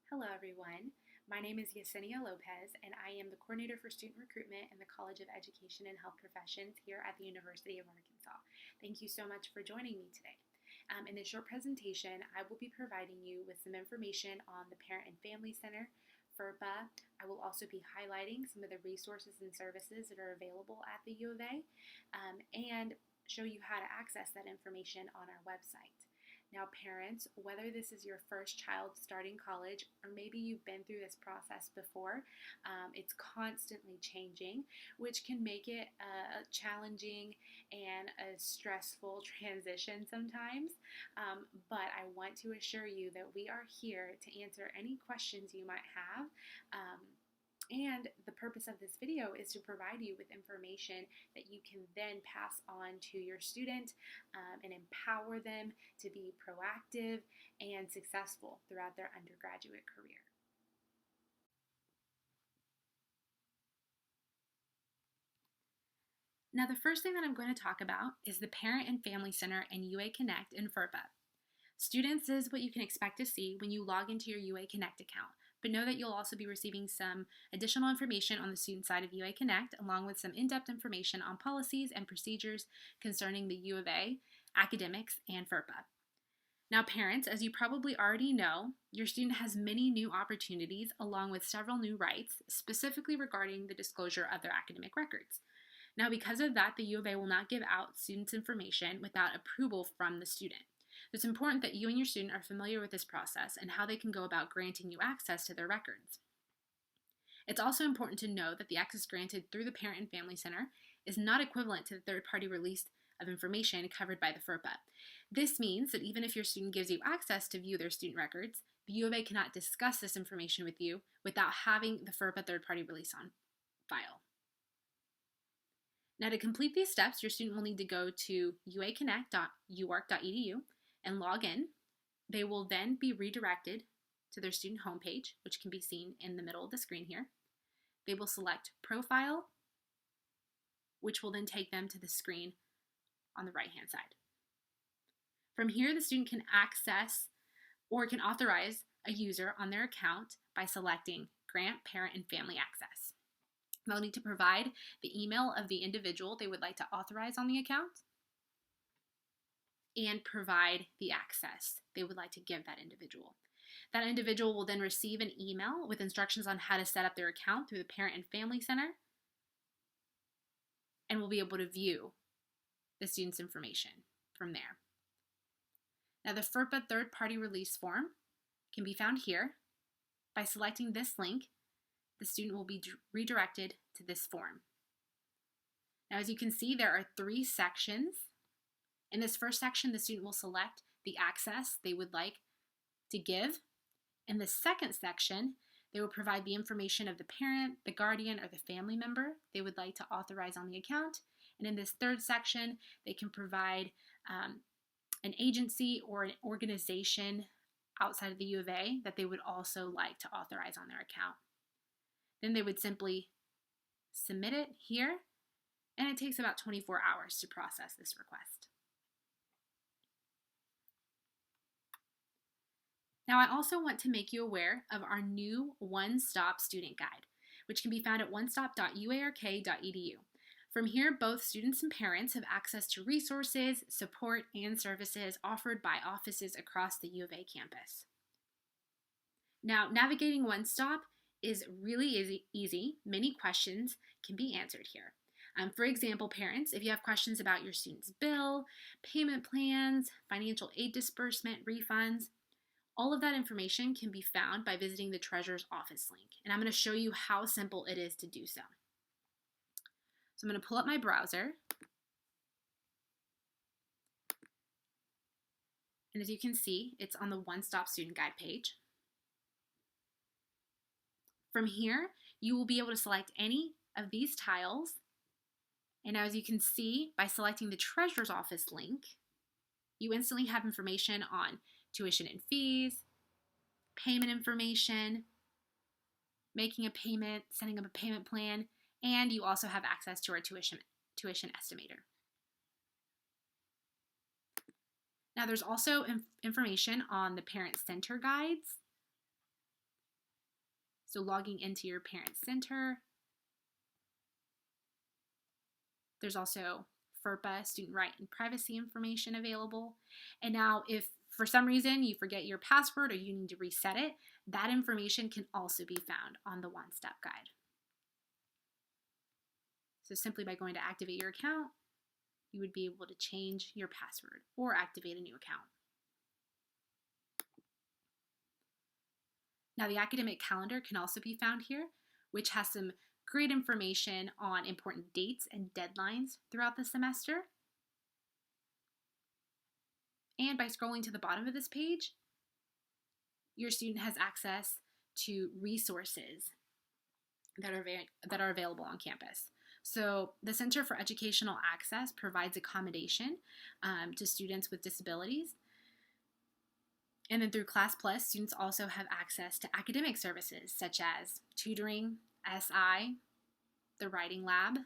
Hello, everyone. My name is Yesenia Lopez, and I am the Coordinator for Student Recruitment in the College of Education and Health Professions here at the University of Arkansas. Thank you so much for joining me today. In this short presentation, I will be providing you with some information on the Parent and Family Center, FERPA. I will also be highlighting some of the resources and services that are available at the U of A, and show you how to access that information on our website. Now, parents, whether this is your first child starting college or maybe you've been through this process before, it's constantly changing, which can make it a challenging and a stressful transition sometimes. But I want to assure you that we are here to answer any questions you might have. And the purpose of this video is to provide you with information that you can then pass on to your student and empower them to be proactive and successful throughout their undergraduate career. Now, the first thing that I'm going to talk about is the Parent and Family Center and UA Connect in FERPA. Students, this is what you can expect to see when you log into your UA Connect account. But know that you'll also be receiving some additional information on the student side of UA Connect, along with some in-depth information on policies and procedures concerning the U of A, academics, and FERPA. Now, parents, as you probably already know, your student has many new opportunities along with several new rights, specifically regarding the disclosure of their academic records. Now, because of that, the U of A will not give out students' information without approval from the student. It's important that you and your student are familiar with this process and how they can go about granting you access to their records. It's also important to know that the access granted through the Parent and Family Center is not equivalent to the third-party release of information covered by the FERPA. This means that even if your student gives you access to view their student records, the U of A cannot discuss this information with you without having the FERPA third-party release on file. Now, to complete these steps, your student will need to go to uaconnect.uark.edu and log in. They will then be redirected to their student homepage, which can be seen in the middle of the screen here. They will select Profile, which will then take them to the screen on the right-hand side. From here, the student can access or can authorize a user on their account by selecting Grant Parent and Family Access. They'll need to provide the email of the individual they would like to authorize on the account and provide the access they would like to give that individual. That individual will then receive an email with instructions on how to set up their account through the Parent and Family Center and will be able to view the student's information from there. Now, the FERPA third-party release form can be found here. By selecting this link, the student will be redirected to this form. Now, as you can see, there are 3 sections. In this first section, the student will select the access they would like to give. In the second section, they will provide the information of the parent, the guardian, or the family member they would like to authorize on the account. And in this third section, they can provide an agency or an organization outside of the U of A that they would also like to authorize on their account. Then they would simply submit it here, and it takes about 24 hours to process this request. Now, I also want to make you aware of our new one-stop student guide, which can be found at onestop.uark.edu. From here, both students and parents have access to resources, support, and services offered by offices across the U of A campus. Now, navigating One Stop is really easy. Many questions can be answered here. For example, parents, if you have questions about your student's bill, payment plans, financial aid disbursement, refunds, all of that information can be found by visiting the Treasurer's Office link. And I'm going to show you how simple it is to do so. So I'm going to pull up my browser. And as you can see, it's on the One Stop Student Guide page. From here, you will be able to select any of these tiles. And as you can see, by selecting the Treasurer's Office link, you instantly have information on tuition and fees, payment information, making a payment, setting up a payment plan, and you also have access to our tuition estimator. Now, there's also information on the Parent Center guides So logging into your Parent Center. There's also FERPA, student right and privacy information available. And now if for some reason you forget your password or you need to reset it, that information can also be found on the one-step guide. So simply by going to activate your account, you would be able to change your password or activate a new account. Now the academic calendar can also be found here, which has some great information on important dates and deadlines throughout the semester. And by scrolling to the bottom of this page, your student has access to resources that are available on campus. So the Center for Educational Access provides accommodation to students with disabilities. And then through Class Plus, students also have access to academic services such as tutoring, SI, the writing lab.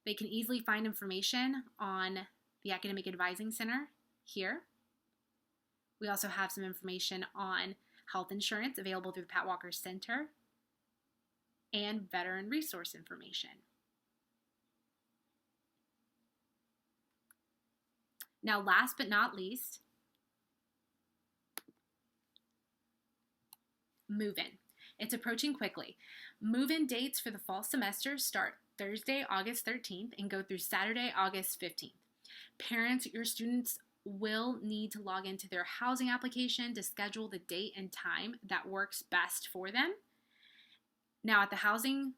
They can easily find information on the Academic Advising Center here. We also have some information on health insurance available through the Pat Walker Center and veteran resource information. Now, last but not least, move-in. It's approaching quickly. Move-in dates for the fall semester start Thursday, August 13th and go through Saturday, August 15th. Parents, your students will need to log into their housing application to schedule the date and time that works best for them. Now at the housing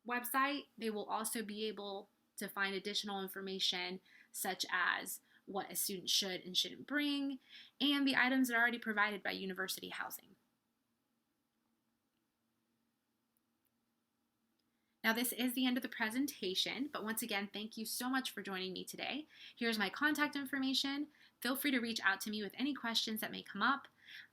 website, they will also be able to find additional information such as what a student should and shouldn't bring, and the items that are already provided by University Housing. Now this is the end of the presentation, but once again, thank you so much for joining me today. Here's my contact information. Feel free to reach out to me with any questions that may come up.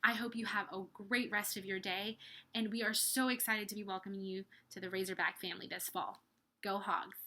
I hope you have a great rest of your day, and we are so excited to be welcoming you to the Razorback family this fall. Go Hogs!